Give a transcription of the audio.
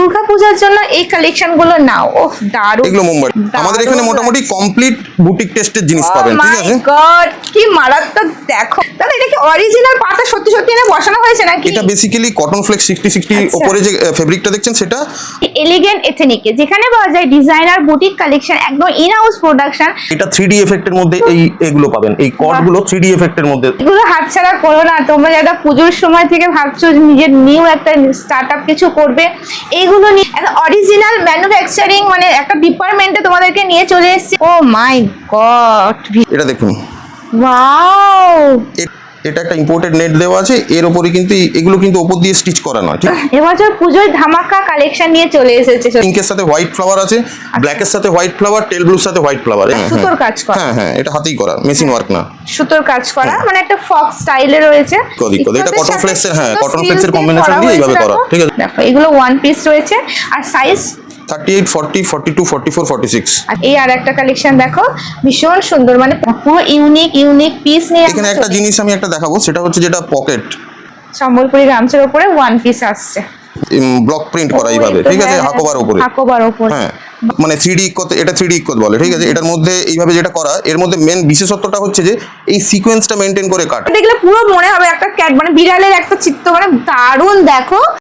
দুর্গাপূজার জন্য এই কালেকশন গুলো নাও। ওহ দারুণ, এগুলো মুম্বাই আমাদের এখানে মোটামুটি কমপ্লিট বুটিক টেস্টের জিনিস পাবেন, ঠিক আছে? গড কি মারাত্মক! দেখো দাদা, এটা কি অরিজিনাল পাতা সত্যি সত্যি এনে বসানো হয়েছে নাকি? এটা বেসিক্যালি কটন ফ্লেক্স 60 উপরে যে ফেব্রিকটা দেখছেন সেটা এলিগেন্ট এথনিকে, যেখানে পাওয়া যায় ডিজাইনার বুটিক কালেকশন, একদম ইন হাউস প্রোডাকশন। এটা 3D এফেক্টের মধ্যে এগুলো পাবেন, এই কট গুলো 3D এফেক্টের মধ্যে। এগুলো হাতছাড়া করো না তোমরা, যারা পুজোর সময় থেকে ভাবছো নিজের নিউ একটা স্টার্টআপ কিছু করবে, এইগুলো নিয়ে একটা অরিজিনাল ম্যানুফ্যাকচারিং মানে একটা ডিপার্টমেন্টে তোমাদেরকে নিয়ে চলে এসেছে। ও মাই গড, এটা দেখুন, ওয়াও! এটা একটা ইম্পোর্টেড নেট দেওয়া আছে, এর উপরে কিন্তু এগুলো কিন্তু উপর দিয়ে স্টিচ করা নয়, ঠিক? এবছর পুজোয় ধামাকা কালেকশন নিয়ে চলে এসেছে। পিঙ্কের সাথে হোয়াইট ফ্লাওয়ার আছে, ব্ল্যাকের সাথে হোয়াইট ফ্লাওয়ার, টেল ব্লুর সাথে হোয়াইট ফ্লাওয়ার। সুতোর কাজ করা। হ্যাঁ হ্যাঁ, এটা হাতেই করা, মেশিন ওয়ার্ক না। সুতোর কাজ করা, মানে একটা ফক্স স্টাইলে রয়েছে। এটা কটন ফ্লেক্সের, হ্যাঁ কটন ফ্লেক্সের কম্বিনেশন দিয়ে এইভাবে করা, ঠিক আছে? দেখো এগুলো ওয়ান পিস রয়েছে, আর সাইজ 38, 40, 42, 44, 46। আর এই আর একটা কালেকশন দেখো, ভীষণ সুন্দর, মানে পুরো ইউনিক পিস নিয়ে এখানে একটা জিনিস আমি একটা দেখাবো, সেটা হচ্ছে যেটা পকেট সম্বলপুরি গামছার উপরে ওয়ান পিস আসছে, ব্লক প্রিন্ট করা এইভাবে, ঠিক আছে? হাকোবার উপরে, হাকোবার উপরে, হ্যাঁ মানে 3D ইকোত, এটা 3D ইকোত বলে, ঠিক আছে? এটার মধ্যে এইভাবে যেটা করা, এর মধ্যে মেন বিশেষত্বটা হচ্ছে যে এই সিকোয়েন্সটা মেনটেন করে কাটা। দেখলে পুরো মনে হবে একটা ক্যাট, মানে বিড়ালের একটা চিত্র, মানে দারুণ দেখো।